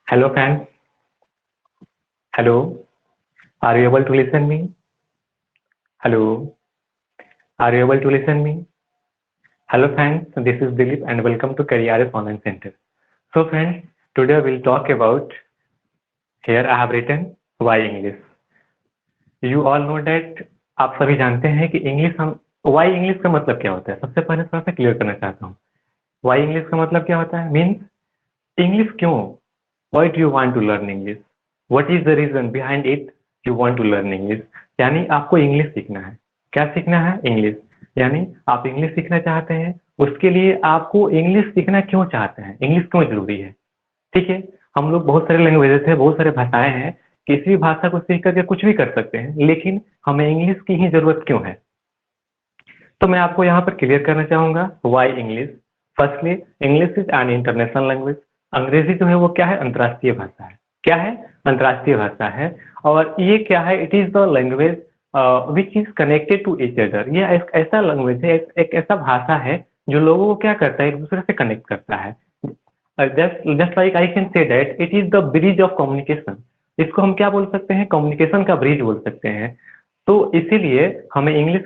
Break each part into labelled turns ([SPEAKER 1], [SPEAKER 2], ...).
[SPEAKER 1] Hello friends, hello. Are you able to listen me? Hello. Are you able to listen me? Hello friends, this is Dilip and welcome to Careers Online Center. So friends, today we'll talk about here I have written why English. You all know that आप सभी जानते हैं कि English हम Y English का मतलब क्या होता है। सबसे पहले थोड़ा सा क्लियर करना चाहता हूँ। वाई इंग्लिश का मतलब क्या होता है? मीन्स इंग्लिश क्यों? Why do you want to learn English? What is the reason behind it you want to learn English? यानी आपको इंग्लिश सीखना है। क्या सीखना है? इंग्लिश। यानी आप इंग्लिश सीखना चाहते हैं, उसके लिए आपको इंग्लिश सीखना क्यों चाहते हैं? इंग्लिश क्यों जरूरी है? ठीक है, हम लोग बहुत सारे लैंग्वेजेस है, बहुत सारे भाषाएं हैं, किसी भी भाषा को सीख करके कुछ भी कर सकते हैं, लेकिन हमें इंग्लिश की ही जरूरत क्यों है? तो मैं आपको यहाँ पर क्लियर करना चाहूंगा why English. Firstly, English is an international language. अंग्रेजी जो है वो क्या है? अंतर्राष्ट्रीय भाषा है। क्या है? अंतर्राष्ट्रीय भाषा है। और ये क्या है? It is the language which is connected to each other. ये एक ऐसा लैंग्वेज है, एक ऐसा भाषा है जो लोगों को क्या करता है? एक दूसरे से कनेक्ट करता है। Just like I can say that it is the bridge of communication. इसको हम क्या बोल सकते हैं? कम्युनिकेशन का ब्रिज बोल सकते हैं। तो इसीलिए हमें इंग्लिश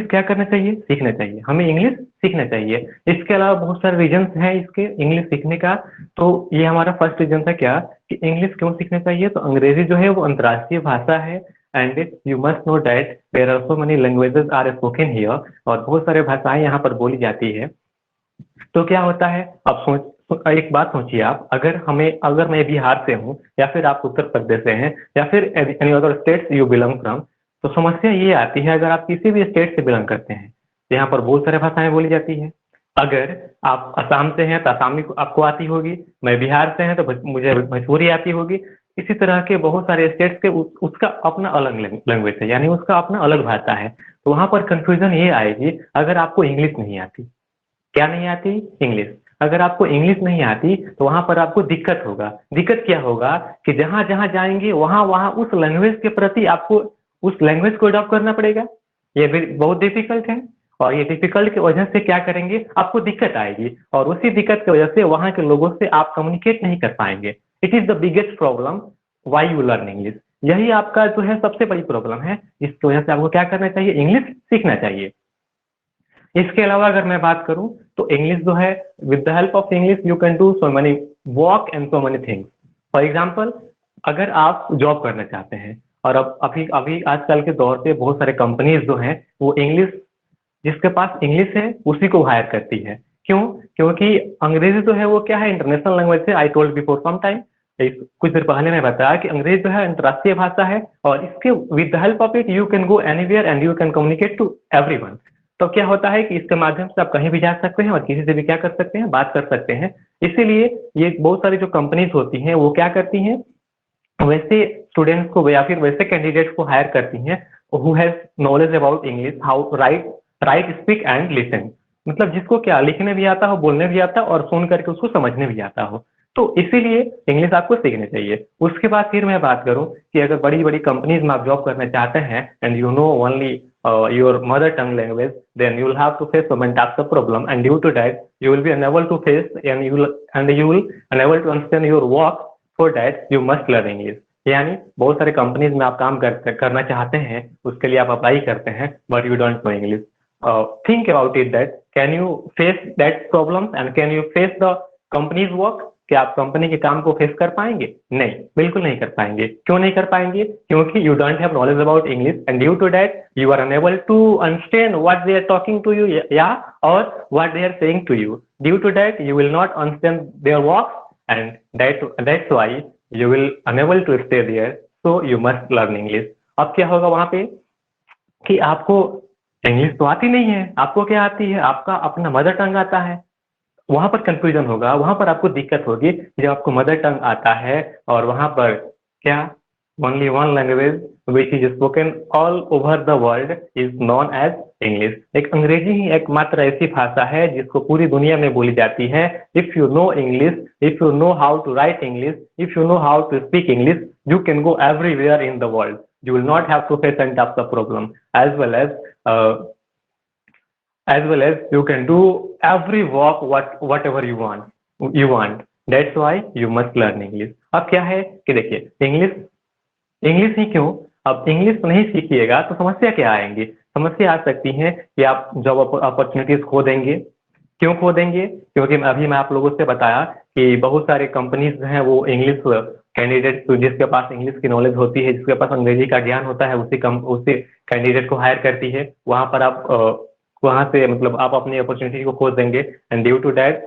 [SPEAKER 1] क्या करना चाहिए? सीखना चाहिए। हमें इंग्लिश सीखना चाहिए। इसके अलावा बहुत सारे रीजंस हैं इसके इंग्लिश सीखने का। तो ये हमारा फर्स्ट रीजन था क्या कि इंग्लिश क्यों सीखना चाहिए? तो अंग्रेजी जो है वो अंतर्राष्ट्रीय भाषा है and you must know that there are so many languages are spoken here. और बहुत सारे भाषाएं यहाँ पर बोली जाती है। तो क्या होता है? अब एक बात सोचिए आप, अगर मैं बिहार से हूँ या फिर आप उत्तर प्रदेश से हैं या फिर any other states you belong from, तो समस्या ये आती है अगर आप किसी भी स्टेट से बिलोंग करते हैं, यहाँ पर बहुत सारे भाषाएं बोली जाती है। अगर आप असम से हैं तो असमी आपको आती होगी, मैं बिहार से हैं तो मुझे भोजपुरी आती होगी। इसी तरह के बहुत सारे स्टेट्स के उसका अपना अलग लैंग्वेज है, यानी उसका अपना अलग भाषा है। तो वहां पर कंफ्यूजन ये आएगी अगर आपको इंग्लिश नहीं आती। क्या नहीं आती? इंग्लिश। अगर आपको इंग्लिश नहीं आती तो वहां पर आपको दिक्कत होगा। दिक्कत क्या होगा कि जहां जहां जाएंगे वहां वहां उस लैंग्वेज के प्रति आपको उस लैंग्वेज को अडॉप्ट करना पड़ेगा। ये भी बहुत डिफिकल्ट है। और ये डिफिकल्ट की वजह से क्या करेंगे? आपको दिक्कत आएगी और उसी दिक्कत की वजह से वहां के लोगों से आप कम्युनिकेट नहीं कर पाएंगे। It is the biggest problem why you learn English. यही आपका जो है सबसे बड़ी प्रॉब्लम है, जिसकी वजह से आपको क्या करना चाहिए? इंग्लिश सीखना चाहिए। इसके अलावा अगर मैं बात करूं तो इंग्लिश जो है, with the help of English you can do so many work and so many things. For example, अगर आप जॉब करना चाहते हैं और अब अभी अभी आजकल के दौर पे बहुत सारे कंपनीज जो हैं वो इंग्लिश, जिसके पास इंग्लिश है उसी को हायर करती है। क्यों? क्योंकि अंग्रेजी जो है वो क्या है? इंटरनेशनल लैंग्वेज है। I told before some time, कुछ देर पहले मैं बताया कि अंग्रेजी जो है अंतर्राष्ट्रीय भाषा है और इसके with the help of it you can go anywhere and you can communicate to everyone. तो क्या होता है कि इसके माध्यम से आप कहीं भी जा सकते हैं और किसी से भी क्या कर सकते हैं? बात कर सकते हैं। इसीलिए ये बहुत सारी जो कंपनीज होती हैं वो क्या करती हैं? वैसे स्टूडेंट्स को या फिर वैसे कैंडिडेट्स को हायर करती हैं who has knowledge about English, how right speak and listen. मतलब जिसको क्या लिखने भी आता हो, बोलने भी आता हो और सुन करके उसको समझने भी आता हो। तो इसीलिए इंग्लिश आपको सीखनी चाहिए। उसके बाद फिर मैं बात करूं कि अगर बड़ी बड़ी कंपनीज में आप जॉब करना चाहते हैं and you know only your mother tongue language, then you will have to face so many types of problem, and due to that you will be unable to face and you will unable to understand your work. For that you must learn English। यानी बहुत सारे companies में आप काम करना चाहते हैं, उसके लिए आप अप्लाई करते हैं but you don't know English. Think about it that can you face that problem and can you face the companies work? क्या आप कंपनी के काम को फेस कर पाएंगे? नहीं, बिल्कुल नहीं कर पाएंगे। क्यों नहीं कर पाएंगे? क्योंकि you don't have knowledge about English and due to that you are unable to understand what they are talking to you, yeah, or what they are saying to you. Due to that you will not understand their work and that's why you will unable to stay there, so you must learn English। अब क्या होगा वहां पे कि आपको English तो आती नहीं है, आपको क्या आती है? आपका अपना मदर टंग आता है। वहां पर कंफ्यूजन होगा, वहां पर आपको दिक्कत होगी जब आपको मदर टंग आता है और वहां पर क्या only one language which is spoken all over the world is known as English. एक अंग्रेजी ही एकमात्र ऐसी भाषा है जिसको पूरी दुनिया में बोली जाती है। If you know English, if you know how to write English, if you know how to speak English, you can go everywhere in the world. You will not have to face any types of problem, as well as you can do every work whatever you want. That's why you must learn English. अब क्या है कि देखिए English, English ही क्यों, अब English नहीं सीखिएगा तो समस्या क्या आएंगी? समस्या आ सकती है कि आप जॉब अपॉर्चुनिटीज खो देंगे। क्यों खो देंगे? क्योंकि अभी मैं आप लोगों से बताया कि बहुत सारे कंपनीज हैं वो इंग्लिश कैंडिडेट, जिसके पास इंग्लिश की नॉलेज होती है, जिसके पास अंग्रेजी का ज्ञान होता है, उसी कैंडिडेट को हायर करती है। वहां पर आप वहां से मतलब आप अपनी अपॉर्चुनिटी को खो देंगे, and due to that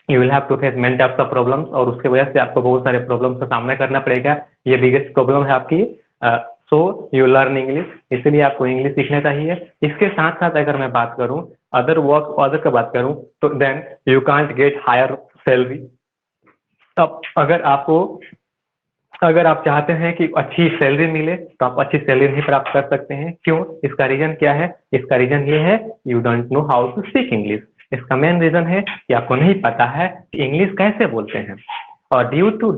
[SPEAKER 1] you will have to face many types of problems, और उसके वजह से आपको बहुत सारे प्रॉब्लम्स का सामना करना पड़ेगा। ये बिगेस्ट प्रॉब्लम है आपकी। सो यू लर्न इंग्लिश, इसलिए आपको इंग्लिश सीखना चाहिए। इसके साथ साथ अगर मैं बात करूं अदर का बात करूं, तो then you can't get higher salary. अब अगर आप चाहते हैं कि अच्छी सैलरी मिले तो आप अच्छी सैलरी नहीं प्राप्त कर सकते हैं। क्यों? इसका रीजन क्या है? इसका रीजन ये है, you don't know how to speak English. इसका मेन रीजन है कि आपको नहीं पता है कि इंग्लिश कैसे बोलते हैं, और due to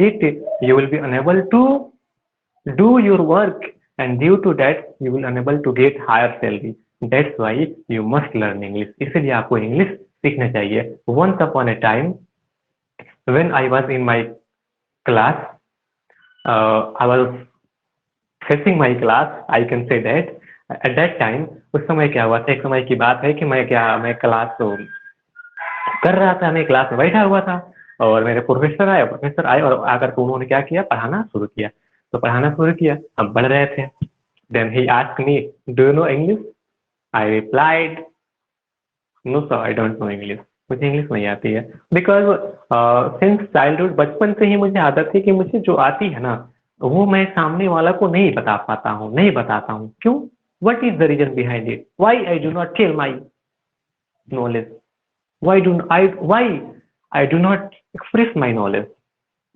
[SPEAKER 1] it you will be unable to do your work, and due to that you will unable to get higher salary. That's why you must learn English, इसलिए आपको इंग्लिश सीखना चाहिए। Once upon a time when I was in my class, I was facing my class, I can say that at that time, उस समय क्या हुआ था, एक समय की बात है कि मैं क्लास कर रहा था, मैं क्लास में बैठा हुआ था, और मेरे प्रोफेसर आए और आकर के उन्होंने क्या किया, पढ़ाना शुरू किया। तो पढ़ाना शुरू किया, हम पढ़ रहे थे। Then he asked me, do you know English? I replied, no sir, I don't know English. मुझे इंग्लिश नहीं आती है। बिकॉज सिंस चाइल्डहुड, बचपन से ही मुझे आदत है कि मुझे जो आती है ना, वो मैं सामने वाला को नहीं बता पाता हूँ, नहीं बताता हूँ। क्यों? What is the reason behind it? Why I do not tell my knowledge? Why I do not express my knowledge?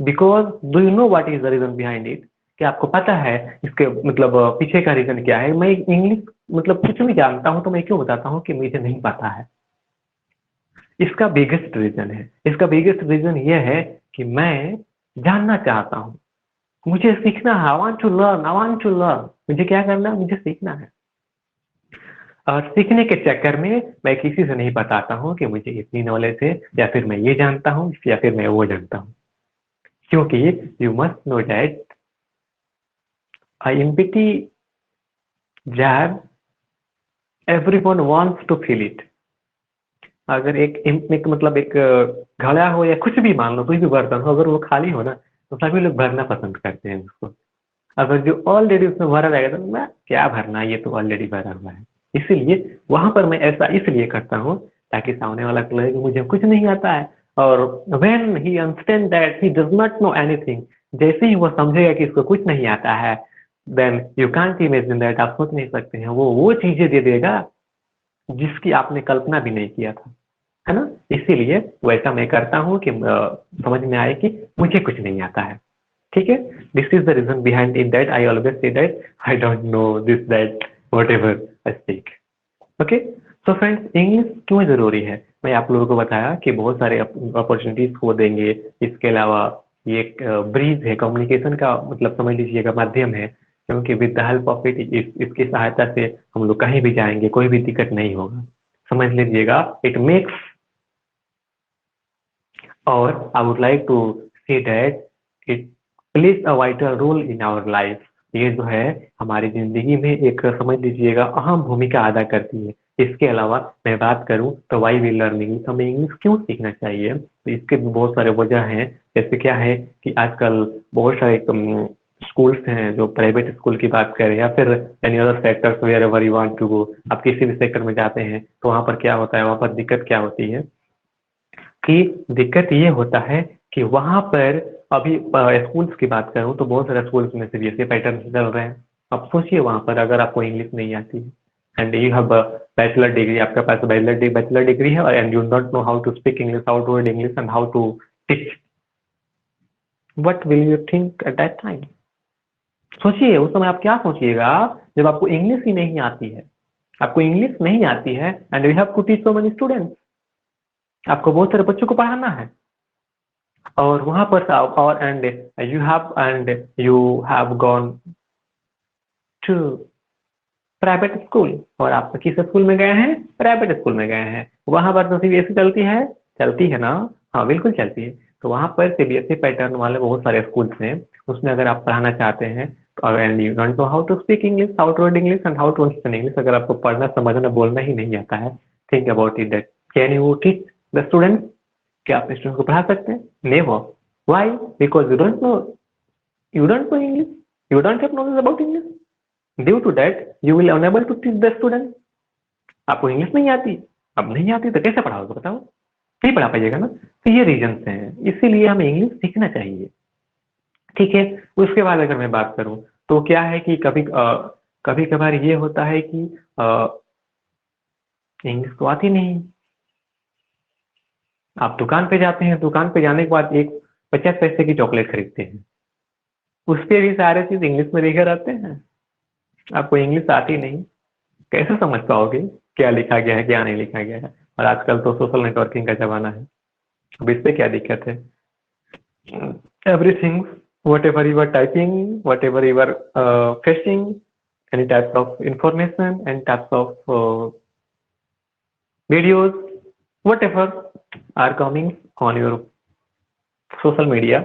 [SPEAKER 1] Because do you know what is the reason behind it? क्या आपको पता है इसके मतलब पीछे का रीजन क्या है? मैं इंग्लिश मतलब कुछ भी जानता हूँ तो मैं क्यों बताता हूँ कि मुझे नहीं पता है? इसका बिगेस्ट रीजन है, इसका बिगेस्ट रीजन ये है कि मैं जानना चाहता हूँ, मुझे सीखना है। I want to learn. मुझे क्या करना है? मुझे सीखना है। और सीखने के चक्कर में मैं किसी से नहीं बताता हूँ कि मुझे इतनी नॉलेज है, या फिर मैं ये जानता हूँ, या फिर मैं वो जानता हूँ। क्योंकि you must know that empty jab everyone wants to feel it. अगर एक मतलब एक घड़ा हो या कुछ भी, मान लो कोई भी बर्तन हो, अगर वो खाली हो ना, तो सभी लोग भरना पसंद करते हैं उसको। अगर जो ऑलरेडी उसमें भरा रहेगा तो मैं क्या भरना, ये तो ऑलरेडी भरा हुआ है। इसीलिए वहां पर मैं ऐसा इसलिए करता हूँ ताकि सामने वाला को लगे कि मुझे कुछ नहीं आता है। और when he understand that he does not know anything, जैसे ही वो समझेगा कि इसको कुछ नहीं आता है, then you can't imagine that, आप सोच नहीं सकते हैं, वो चीजें दे देगा जिसकी आपने कल्पना भी नहीं किया था, है ना? इसीलिए वैसा मैं करता हूँ कि समझ में आए कि मुझे कुछ नहीं आता है। ठीक है? This is the reason behind in that I always say that I don't know this that whatever I speak. Okay, तो फ्रेंड्स इंग्लिश क्यों जरूरी है? मैं आप लोगों को बताया कि बहुत सारे अपॉर्चुनिटीज खो देंगे। इसके अलावा ये एक ब्रिज है, कम्युनिकेशन का मतलब समझ लीजिएगा माध्यम है, क्योंकि with the help of it, इसकी सहायता से हम लोग कहीं भी जाएंगे, कोई भी दिक्कत नहीं होगा। समझ लीजिएगा, इट मेक्स, और I would like to say that it place a vital role in our life. ये जो है हमारी जिंदगी में एक समझ लीजिएगा अहम भूमिका अदा करती है। इसके अलावा मैं बात करूं तो वाई वी लर्न इंग्लिश, हमें इंग्लिश क्यों सीखना चाहिए? तो इसके भी बहुत सारे वजह हैं। जैसे क्या है कि आजकल बहुत सारे स्कूल्स हैं, जो प्राइवेट स्कूल की बात करें या फिर any other sectors wherever you want to go, आप किसी भी सेक्टर में जाते हैं तो वहां पर क्या होता है, वहां पर दिक्कत क्या होती है कि दिक्कत ये होता है कि वहां पर अभी स्कूल्स की बात करूं तो बहुत सारे स्कूल्स में सीबीएसई पैटर्न चल रहे हैं। अब सोचिए वहां पर अगर आपको इंग्लिश नहीं आती है, and you have bachelor degree, आपके पास बैचलर डिग्री है, और and you don't know how to speak English, how to read English, and how to teach, what will you think at that time? सोचिए उस समय आप क्या सोचिएगा जब आपको इंग्लिश ही नहीं आती है। आपको इंग्लिश नहीं आती है and you have to teach so many students, आपको बहुत सारे बच्चों को पढ़ाना है, और वहां पर और and you have gone to private school, और आप किस स्कूल में गए हैं? प्राइवेट स्कूल में गए हैं। वहां पर तो सीबीएसई चलती है ना? हाँ बिल्कुल चलती है। तो वहाँ पर सीबीएसई पैटर्न वाले बहुत सारे स्कूल्स हैं, उसमें अगर आप पढ़ाना चाहते हैं तो and you don't know how to speak English, how to read English and how to understand English, अगर आपको पढ़ना समझना बोलना ही नहीं आता है, think about it that can you teach the student, क्या आप स्टूडेंट को पढ़ा सकते हैं? Never. Why? Because you don't know English, you don't have knowledge about English, due to that you will unable to teach the student. आपको English नहीं आती, अब नहीं आती तो कैसे पढ़ाओगे बताओ? नहीं पढ़ा पाइएगा ना। तो ये रीजन हैं, इसीलिए हमें इंग्लिश सीखना चाहिए। ठीक है। उसके बाद अगर मैं बात करूं तो क्या है कि कभी कभार ये होता है कि इंग्लिश तो आती नहीं, आप दुकान पे जाते हैं, दुकान पे जाने के बाद एक 50 पैसे की चॉकलेट खरीदते हैं, उस पे भी सारे चीज इंग्लिश में लिखे रहते हैं, आपको इंग्लिश आती नहीं, कैसे समझ पाओगे क्या लिखा गया है क्या नहीं लिखा गया है? और आजकल तो सोशल नेटवर्किंग का जमाना है, अब इससे क्या दिक्कत है? everything, whatever you are typing, whatever you are fetching, any types of information and types of videos, whatever are coming on your social media,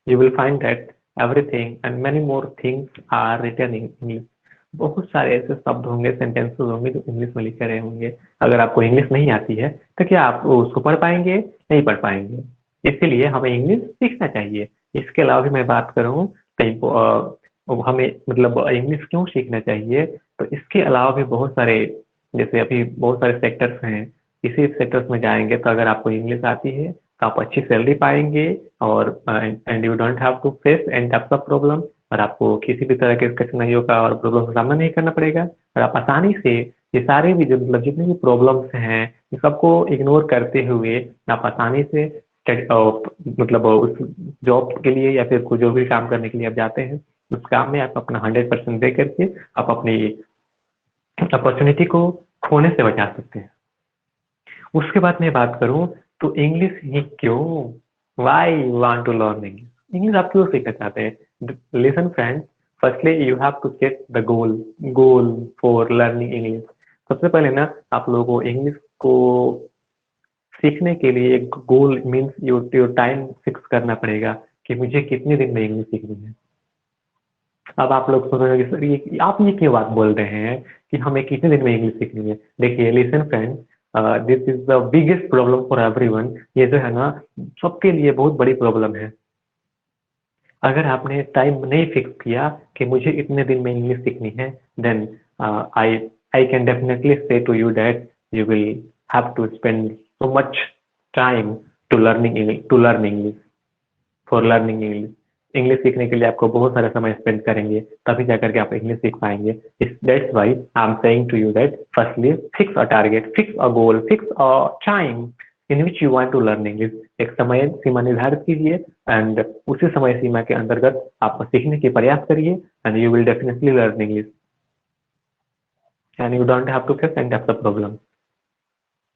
[SPEAKER 1] you will find that everything and many more things are written in English. बहुत सारे ऐसे शब्द होंगे, sentences होंगे जो English में लिखे रहे होंगे। अगर आपको इंग्लिश नहीं आती है तो क्या आप उसको पढ़ पाएंगे? नहीं पढ़ पाएंगे। इसीलिए हमें इंग्लिश सीखना चाहिए। इसके अलावा भी मैं बात करूँ कहीं हमें मतलब इंग्लिश क्यों सीखना चाहिए, तो इसके अलावा भी बहुत सारे, जैसे अभी बहुत सारे सेक्टर्स हैं, इसी सेक्टर्स में जाएंगे तो अगर आपको इंग्लिश आती है तो आप अच्छी सैलरी पाएंगे और and you don't have to face any types of problem, और आपको किसी भी तरह के कठिनाइयों का और प्रॉब्लम का सामना नहीं करना पड़ेगा, और आप आसानी से ये सारे भी जो मतलब जितने भी प्रॉब्लम्स हैं ये सबको इग्नोर करते हुए आप आसानी से मतलब उस जॉब के लिए या फिर जो भी काम करने के लिए आप जाते हैं उस काम में आप अपना 100% दे करके आप अपनी अपॉर्चुनिटी को खोने से बचा सकते हैं। उसके बाद मैं बात करूं तो इंग्लिश ही क्यों, why you want to learn English, English आप क्यों सीखना चाहते हैं? Listen friends, firstly you have to set the goal for learning English. सबसे पहले ना आप लोगों को इंग्लिश को सीखने के लिए एक गोल मीन्स योर टाइम फिक्स करना पड़ेगा कि मुझे कितने दिन में इंग्लिश सीखनी है। अब आप लोग सोच रहे सर ये आप ये क्यों बात बोल रहे हैं कि हमें कितने दिन में इंग्लिश सीखनी है? देखिए listen friends, this is the biggest problem for everyone. ये जो है ना सबके लिए बहुत बड़ी प्रॉब्लम है। अगर आपने टाइम नहीं फिक्स किया कि मुझे इतने दिन में इंग्लिश सीखनी है, then I I can definitely say to you that you will have to spend so much time to learn English for learning English. English सीखने के लिए आपको बहुत सारा समय स्पेंड करेंगे, तभी जाकर के आप इंग्लिश सीख पाएंगे। That's why I am saying to you that firstly fix a target, fix a goal, fix a time in which you want to learn English. एक समय सीमा निर्धारित कीजिए एंड उसी समय सीमा के अंतर्गत आप सीखने के प्रयास करिए and you will definitely learn English and you don't have to face any types of problem.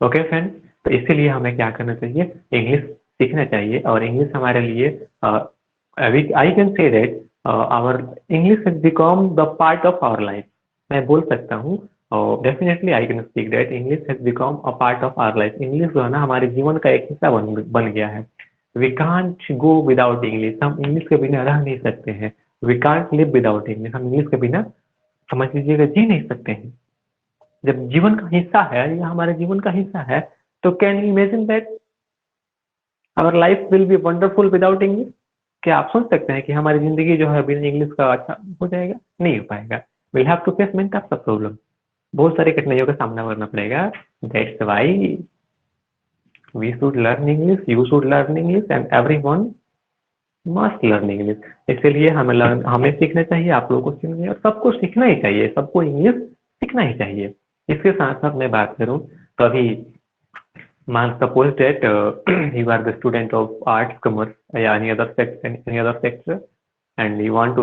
[SPEAKER 1] Okay friend, तो इसीलिए हमें क्या करना चाहिए? इंग्लिश सीखना चाहिए। और इंग्लिश हमारे लिए I can say that our English has become the part of our life. मैं बोल सकता हूँ definitely I can speak that English has become a part of our life. English जो है ना हमारे जीवन का एक हिस्सा बन गया है। We can't go without English, हम इंग्लिश के बिना रह नहीं सकते हैं। We can't live without English, हम इंग्लिश के बिना समझ लीजिएगा जी नहीं सकते हैं। जब जीवन का हिस्सा है या हमारे जीवन का हिस्सा है तो can you imagine that our life will be wonderful without English? क्या आप सोच सकते हैं कि हमारी जिंदगी जो है बिना इंग्लिश का अच्छा हो जाएगा? नहीं हो पाएगा। Will have to face many types of problem, बहुत सारी कठिनाइयों का सामना करना पड़ेगा। That's why we should learn English, you should learn English and everyone must learn English. इसलिए हमें सीखना चाहिए, आप लोगों को सीखना चाहिए और सबको सीखना ही चाहिए, सबको इंग्लिश सीखना ही चाहिए। इसके साथ साथ मैं बात करूं तो अभी मान suppose that you are the student of arts, commerce, या any other sector, and you want to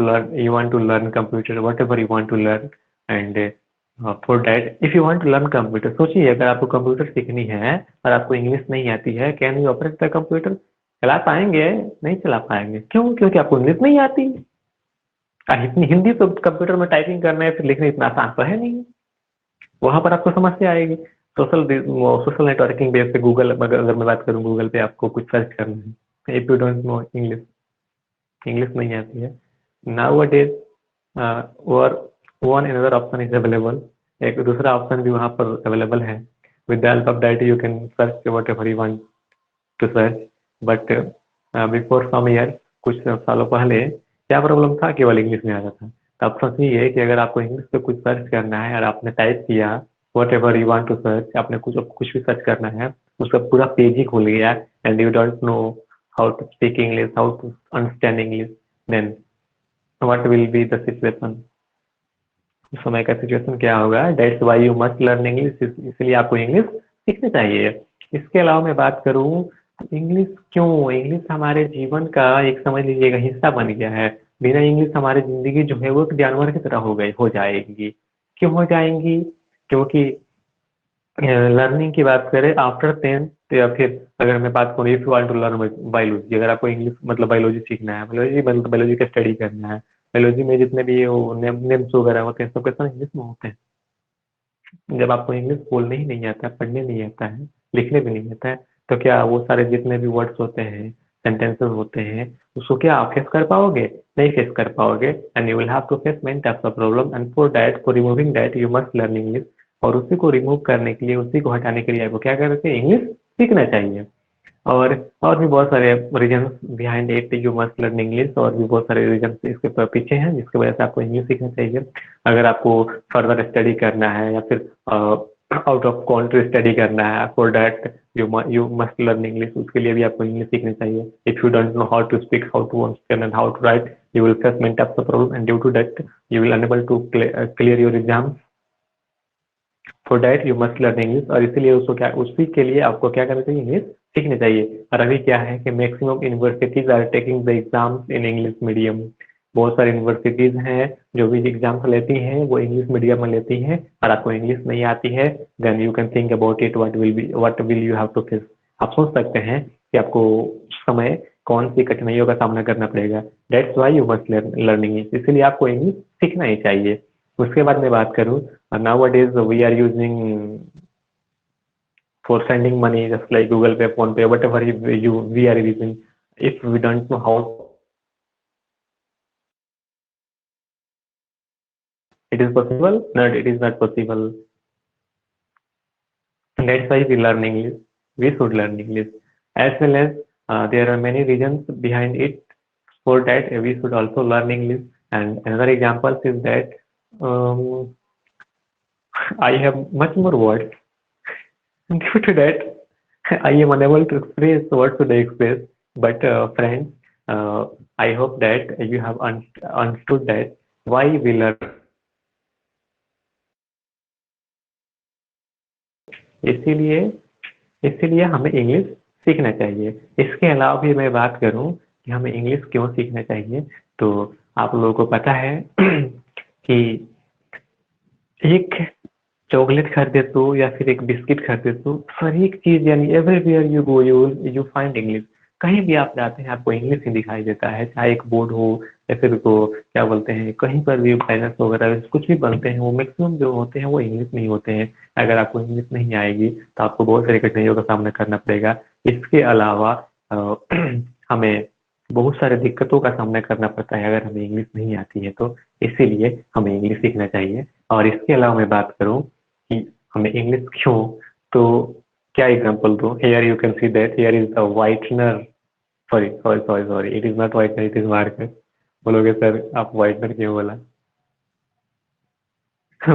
[SPEAKER 1] learn computer, whatever you want to learn, and for that if you want to learn computer, सोचिए अगर आपको computer सीखनी है और आपको English नहीं आती है, can you operate the computer? चला पाएंगे? नहीं चला पाएंगे। क्यों? क्योंकि आपको इंग्लिश नहीं आती। इतनी हिंदी तो कंप्यूटर में टाइपिंग करना है फिर लिखना इतना आसान तो है नहीं, वहां पर आपको समस्या आएगी। सोशल नेटवर्किंग बेस पे गूगल, अगर मैं बात करूँ, गूगल पे आपको कुछ सर्च करना है, if you don't know English, English नहीं आती है, नाउ अ डेज और one another option is available, एक दूसरा ऑप्शन भी वहाँ पर अवेलेबल है। With the help of that you can search whatever you want to search. But before some year, कुछ सालों पहले क्या प्रॉब्लम था, केवल इंग्लिश में आता था। तो ऑप्शन ये है कि अगर आपको इंग्लिश पे कुछ सर्च करना है और आपने टाइप किया whatever you want to search, आपने कुछ भी सर्च करना है, उसका पूरा पेज ही खुल गया and you don't know how to speak English, how to understand English, then what will be the situation. उस समय का सिचुएशन क्या होगा? That's why you must learn English, इसलिए आपको इंग्लिश सीखनी चाहिए। इसके अलावा मैं बात करूँ, इंग्लिश क्यों, इंग्लिश हमारे जीवन का एक, समझ लीजिएगा, हिस्सा बन गया है। बिना इंग्लिश हमारी जिंदगी जो है वो एक जानवर की तरह हो जाएगी। क्यों हो जाएंगी? क्योंकि लर्निंग की बात करें आफ्टर 10th, या फिर अगर मैं बात करूँ, if you want to learn biology, अगर आपको इंग्लिश मतलब बायोलॉजी सीखना है, बायोलॉजी मतलब बायोलॉजी का स्टडी करना है, बायोलॉजी में जितने भी वो नेम्स वगैरह होते हैं, सब के सब इंग्लिश में होते हैं। जब आपको इंग्लिश बोलने ही नहीं आता, पढ़ने नहीं आता है, लिखने भी नहीं आता है, तो क्या वो सारे जितने भी वर्ड्स होते हैं, सेंटेंसेस होते हैं, उसको क्या आप फेस कर पाओगे? नहीं फेस कर पाओगे। And you will have to face many types of problem, and for removing that you must learn English. और उसी को रिमूव करने के लिए, उसी को हटाने के लिए आपको क्या करना चाहिए? इंग्लिश सीखना चाहिए। और और भी बहुत सारे reason behind it you must learn English, और भी बहुत सारे रीजन इसके पीछे हैं जिसकी वजह से आपको इंग्लिश सीखना चाहिए। अगर आपको फर्दर स्टडी करना है या फिर आउट ऑफ कंट्री स्टडी करना है, for that you must learn English, उसके लिए भी आपको इंग्लिश सीखनी चाहिए। If you don't know how to speak, how to understand and how to write, you will face many types of problem, and due to that you will unable to clear your exam. For that you must learn English, और इसीलिए उसको क्या, उसी के लिए आपको क्या करना चाहिए? इंग्लिश सीखनी चाहिए। और अभी क्या है कि maximum universities are taking the exams in English medium. बहुत सारी यूनिवर्सिटीज हैं जो भी एग्जाम्स लेती हैं वो इंग्लिश मीडियम में लेती हैं, और आपको इंग्लिश नहीं आती है, then you can think about it, what will you have to face. आप सोच सकते हैं कि आपको उस समय कौन सी कठिनाइयों का सामना करना पड़ेगा। That's why you must learn English, इसीलिए आपको इंग्लिश सीखना ही चाहिए। उसके बाद मैं बात करूँ, nowadays we are using for sending money, just like Google Pay, Phone Pay, whatever we are using. If we don't know how it is possible, not it is not possible. That's why we learn English. We should learn English, as well as there are many reasons behind it. For that, we should also learn English. And another example is that um, I have much more words. Due to that, I am unable to express what should I express. But friends, I hope that you have understood that why we learn. इसीलिए इसीलिए हमें English सीखना चाहिए। इसके अलावा भी मैं बात करूं कि हमें इंग्लिश क्यों सीखना चाहिए, तो आप लोगों को पता है कि एक चॉकलेट खरीदे तो या फिर एक बिस्किट खरीदे तो हर एक चीज, यानी everywhere you go you find English. कहीं भी आप जाते हैं आपको इंग्लिश ही दिखाई देता है, चाहे एक बोर्ड हो या फिर को क्या बोलते हैं, कहीं पर भी बैनर्स वगैरह कुछ भी बनते हैं, वो मैक्सिमम जो होते हैं वो इंग्लिश में ही होते हैं। अगर आपको इंग्लिश नहीं आएगी तो आपको बहुत सारी कठिनाइयों का सामना करना पड़ेगा। इसके अलावा हमें बहुत सारे दिक्कतों का सामना करना पड़ता है अगर हमें इंग्लिश नहीं आती है तो, इसीलिए हमें इंग्लिश सीखना चाहिए। और इसके अलावा मैं बात करूँ कि हमें इंग्लिश क्यों, तो क्या एग्जांपल दो? Here you can see that here is the whitener, sorry sorry sorry sorry, it is not whitener, it is marker. बोलोगे सर आप व्हाइटनर क्यों बोला?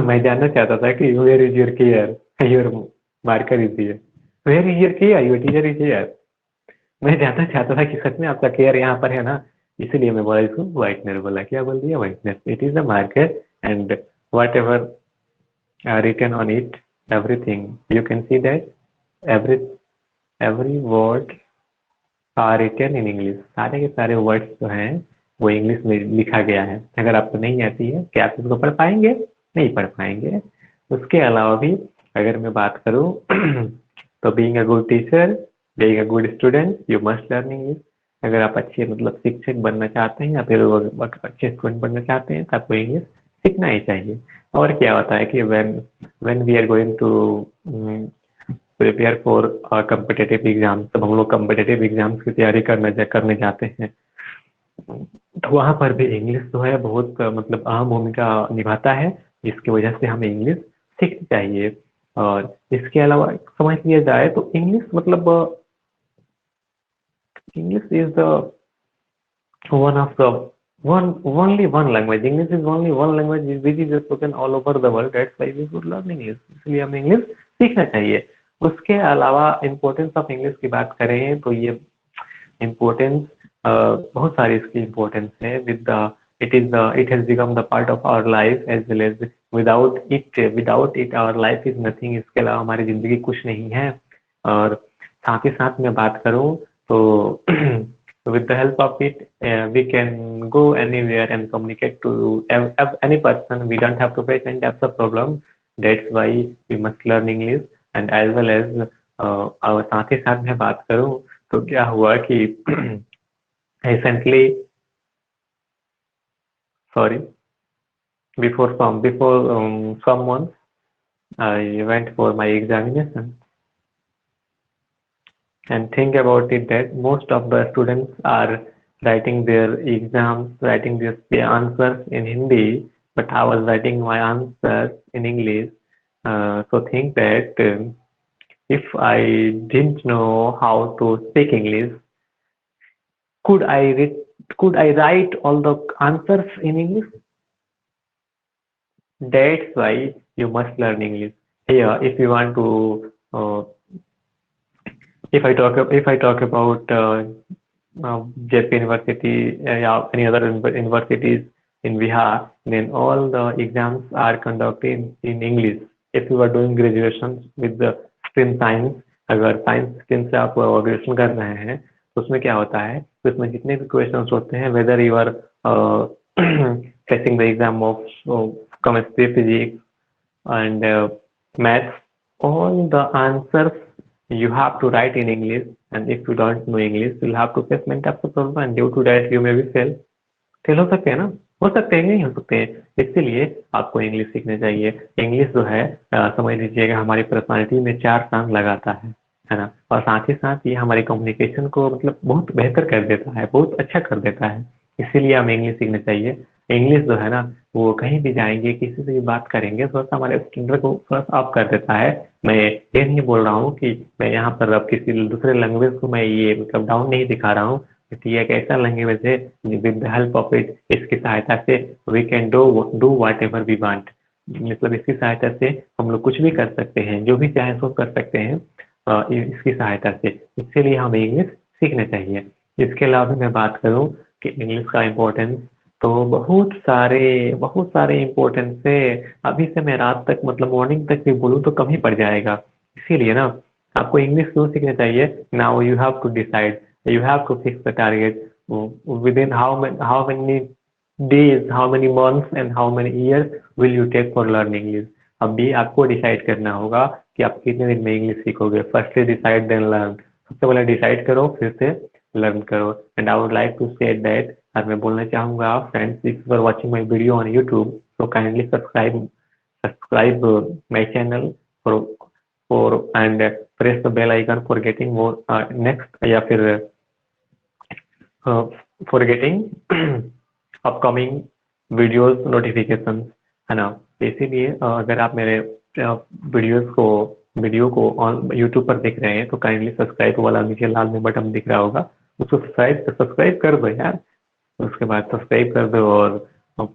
[SPEAKER 1] मैं जानना चाहता था कि where is your care, your marker is here, where is your care, your teacher is here. मैं जानना चाहता था कि सच में आपका केयर यहाँ पर है ना, इसीलिए मैं बोला इसको व्हाइटनर बोला। क्या बोल दिया? Whitener. It is a marker and what ever written on it, everything you can see that every every word are written in English। सारे के सारे वर्ड्स जो हैं वो इंग्लिश में लिखा गया है। अगर आपको नहीं आती है क्या आप इसको पढ़ पाएंगे? नहीं पढ़ पाएंगे। उसके अलावा भी अगर मैं बात करूँ तो being a good teacher, being a good student, you must learn English. अगर आप अच्छे मतलब शिक्षक बनना चाहते हैं या फिर अच्छे स्टूडेंट बनना चाहते हैं तो आपको इंग्लिश सीखना ही चाहिए। और क्या होता है कि when we are going to prepare for competitive exam, तब हम लोग कम्पिटिटिव एग्जाम्स की तैयारी करने जाते हैं, तो वहाँ पर भी इंग्लिश जो है बहुत मतलब अहम भूमिका निभाता है, जिसकी वजह से हमें इंग्लिश सीखनी चाहिए। और इसके अलावा समझ लिया जाए तो इंग्लिश मतलब English is the one of the only one language. English is only one language which is spoken all over the world. That's why we should learn English. इसलिए हमें इंग्लिश सीखना चाहिए। उसके अलावा इम्पोर्टेंस ऑफ इंग्लिश की बात करें तो ये इम्पोर्टेंस बहुत सारी इसकी इम्पोर्टेंस है। It has become the part of our life as well as without it our life is nothing. इसके अलावा हमारी जिंदगी कुछ नहीं है। और साथ ही साथ मैं बात करूं तो with the help of it, we can go anywhere and communicate to any person. We don't have to face any types of problem. That's why we must learn English. And as well as और साथ ही साथ मैं बात करूं तो क्या हुआ कि recently, sorry, before some months, I went for my examination. And think about it that most of the students are writing their exams, writing their answers in Hindi, but I was writing my answers in English. So think that if I didn't know how to speak English, could I write all the answers in English? That's why you must learn English. Here, if you want to if I talk about JP University or any other universities in Bihar, then all the exams are conducted in English. If you are doing graduation with the stream science, अगर science stream से आप graduation कर रहे हैं तो उसमें क्या होता है, तो उसमें जितने भी क्वेश्चंस होते हैं, whether you are facing the exam of chemistry, physics and maths, all the answers you have to write in English, and if you don't know English, you'll have to face many types of problem, and due to that you may be fail हो सकते हैं ना, हो सकते हैं, नहीं हो सकते हैं। इसलिए आपको इंग्लिश सीखना चाहिए। इंग्लिश जो है समझ लीजिएगा हमारी पर्सनालिटी में 4 चांद लगाता है ना। और साथ ही साथ ये हमारी कम्युनिकेशन को मतलब बहुत बेहतर कर देता है, बहुत अच्छा कर देता है। इसीलिए हमें इंग्लिश सीखना चाहिए। इंग्लिश जो है ना, वो कहीं भी जाएंगे, किसी से भी बात करेंगे, थोड़ा सा हमारे स्टैंडर्ड को थोड़ा सा अप कर देता है। मैं ये नहीं बोल रहा हूँ कि मैं यहाँ पर अब किसी दूसरे लैंग्वेज को मैं ये मतलब डाउन नहीं दिखा रहा हूँ। ये एक ऐसा लैंग्वेज है with the help of it, इसकी सहायता से we can do whatever we want. मतलब इसकी सहायता से हम लोग कुछ भी कर सकते हैं, जो भी चाहे सो कर सकते हैं इसकी सहायता से। इसीलिए हमें इंग्लिश सीखना चाहिए। इसके अलावा मैं बात करूँ कि इंग्लिश का इम्पोर्टेंस तो बहुत सारे इम्पोर्टेंस है। अभी से मैं रात तक मतलब मॉर्निंग तक भी बोलूँ तो कम ही पड़ जाएगा। इसीलिए ना आपको इंग्लिश क्यों सीखना चाहिए। Now you have to decide, you have to fix the target within how many days, how many months and how many years will you take for learning English। अभी आपको डिसाइड करना होगा कि आप कितने दिन में इंग्लिश सीखोगे। Firstly decide then learn. सबसे पहले डिसाइड करो, फिर से लर्न करो। And I would like to say that, और मैं बोलना चाहूँगा friends, if you are watching my video on YouTube, so kindly subscribe my channel for and press the bell icon for getting more next या फिर for getting upcoming videos notifications, है ना। इसीलिए अगर आप मेरे वीडियो को ऑन यूट्यूब पर देख रहे हैं तो काइंडली सब्सक्राइब वाला नीचे लाल में बटन दिख रहा होगा, उसको सब्सक्राइब कर दो यार। उसके बाद सब्सक्राइब कर दो और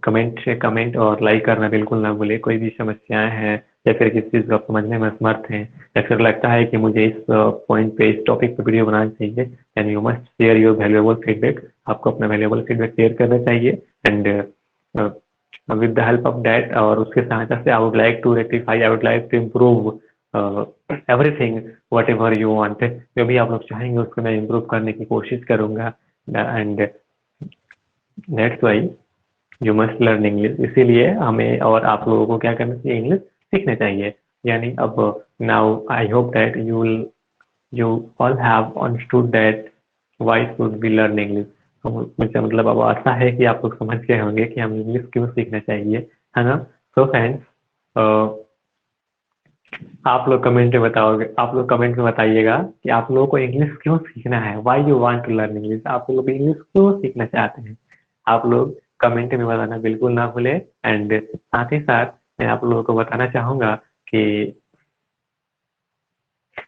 [SPEAKER 1] कमेंट और लाइक करना बिल्कुल ना भूले। कोई भी समस्याएं हैं या फिर किसी चीज़ को आप समझने में असमर्थ हैं या फिर लगता है कि मुझे इस पॉइंट पे, इस टॉपिक पे वीडियो बनाना चाहिए, and you must share your valuable feedback. आपको अपना वैल्यूएबल फीडबैक शेयर करना चाहिए। And with the help of that, और उसके सहायता से I would like to rectify, I would like to improve everything whatever you want. जो भी आप लोग चाहेंगे उसको मैं इम्प्रूव करने की कोशिश करूँगा। And that's why you must learn English. इसीलिए हमें और आप लोगों को क्या करना चाहिए, इंग्लिश सीखना चाहिए। यानी अब now I hope that you all have understood that why should we learn English। मुझे मतलब अब आशा है कि आप लोग समझ गए होंगे कि हम इंग्लिश क्यों सीखना चाहिए। है ना। सो फ्रेंड्स, आप लोग कमेंट में बताओगे, आप लोग कमेंट में बताइएगा कि आप लोगों को इंग्लिश क्यों सीखना है, why you want to learn English, आप लोग इंग्लिश क्यों सीखना चाहते हैं। आप लोग कमेंट में बताना बिल्कुल ना भूले। एंड साथ ही साथ मैं आप लोगों को बताना चाहूंगा कि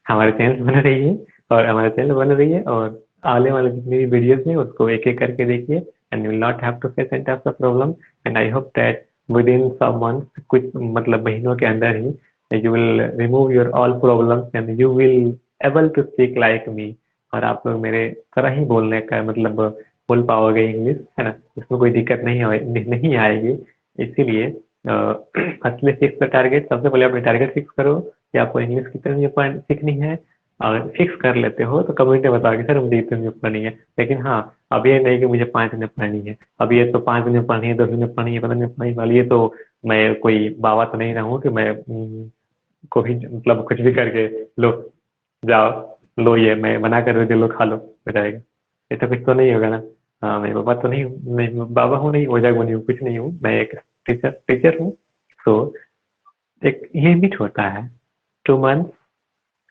[SPEAKER 1] हमारे चैनल बन रही है, और हमारे चैनल बन रही है, और आने वाले जितनी भी वीडियोस हैं उसको एक एक करके देखिए, and will not have to face any types of problem. And I hope that within some month, कुछ मतलब महीनों के अंदर ही, you will remove your all problems and you will able to speak like me. और आप लोग मेरे तरह ही बोलने का मतलब बोल पाओगे इंग्लिश, है ना। इसमें कोई दिक्कत नहीं आएगी। इसीलिए फर्स्टली फिक्स द टारगेट, सबसे पहले अपने टारगेट फिक्स करो कि आपको इंग्लिश कितनी पॉइंट सीखनी है। और फिक्स कर लेते हो तो कमेंट में बताओ कि सर मुझे इतनी पढ़नी है। लेकिन हाँ, अब ये नहीं कि मुझे 5 दिन पढ़नी है, अब ये तो 5 दिन में पढ़नी है, 10 दिन में पढ़नी है, 15 दिन में पढ़नी वाली है, तो मैं कोई बाबा तो नहीं रहूँ कि मैं को भी मतलब कुछ भी करके लो, जाओ, लो ये मैं मना कर रही लो खा लो हो जाएगा। ऐसा कुछ तो नहीं होगा ना। हाँ, मैं बाबा तो नहीं हूँ, मैं बाबा हूँ नहीं, ओझा नहीं हूँ, कुछ नहीं हूँ, मैं एक टीचर टीचर हूँ। तो एक ये मिथ होता है, 2 मंथ,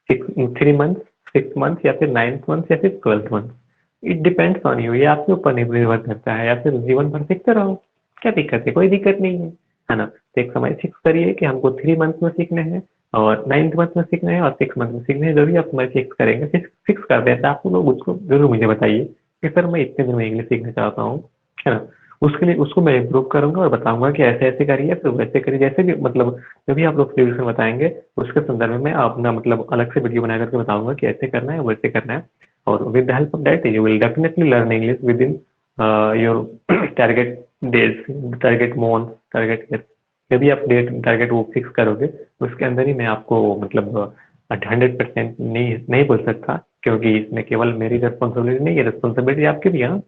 [SPEAKER 1] 3 मंथ, 6 मंथ, या फिर 9th मंथ, या फिर 12th month. It depends on you, ये आपके ऊपर निर्भर करता है। या फिर जीवन भर सीखते रहो, क्या दिक्कत है, कोई दिक्कत नहीं है ना। तो एक समय फिक्स करिए कि हमको 3 मंथ में सीखने हैं, और 9th मंथ में सीखने हैं, और 6 मंथ में सीखने हैं, जो भी आप समय फिक्स करेंगे, फिक्स कर देते हैं। आप लोग उसको जरूर मुझे बताइए कि सर मैं इतने दिन में इंग्लिश सीखना चाहता हूँ, है ना। उसके लिए उसको मैं इम्प्रूव करूंगा और बताऊंगा कि ऐसे ऐसे करिए, फिर वैसे करिए, जैसे भी मतलब जो भी आप लोग सोल्यूशन बताएंगे उसके संदर्भ में अपना मतलब अलग से वीडियो बना करके बताऊंगा कि ऐसे करना है वैसे करना है। और with the help of that you will definitely learn English with in your target days, target month, target year. यदि आप डेट टारगेट वो फिक्स करोगे, उसके अंदर ही मैं आपको मतलब 100% नहीं बोल सकता, क्योंकि इसमें केवल मेरी रिस्पॉन्सिबिलिटी नहीं है, रिस्पॉन्सिबिलिटी आपकी भी है ना।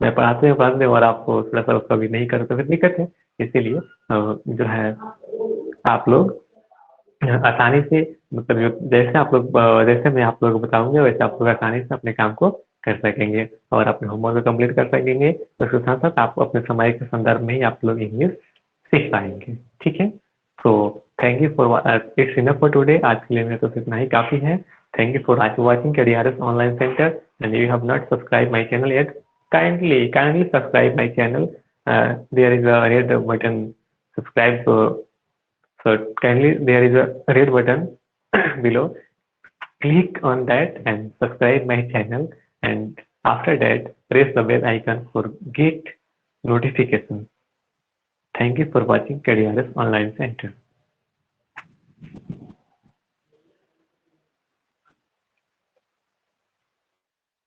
[SPEAKER 1] मैं पढ़ाते हैं और आपको थोड़ा सा उसका भी नहीं करो तो फिर दिक्कत है। इसीलिए जो है आप लोग आसानी से मतलब जो जैसे आप लोग जैसे मैं आप लोगों को बताऊंगा वैसे आप लोग आसानी से अपने काम को कर सकेंगे और अपने होमवर्क को कंप्लीट कर सकेंगे। उसके साथ साथ आप अपने समय के संदर्भ में ही आप लोग इंग्लिश सीख पाएंगे। ठीक है। तो thank you for its enough for today. आज के लिए मेरे तो इतना ही काफ़ी है। Thank you for watching careers online centre and you have not subscribe my channel yet, kindly subscribe my channel. There is a red button subscribe, so kindly there is a red button below, click on that and subscribe my channel, and after that press the bell icon for get notification. Thank you for watching Careers Online Center.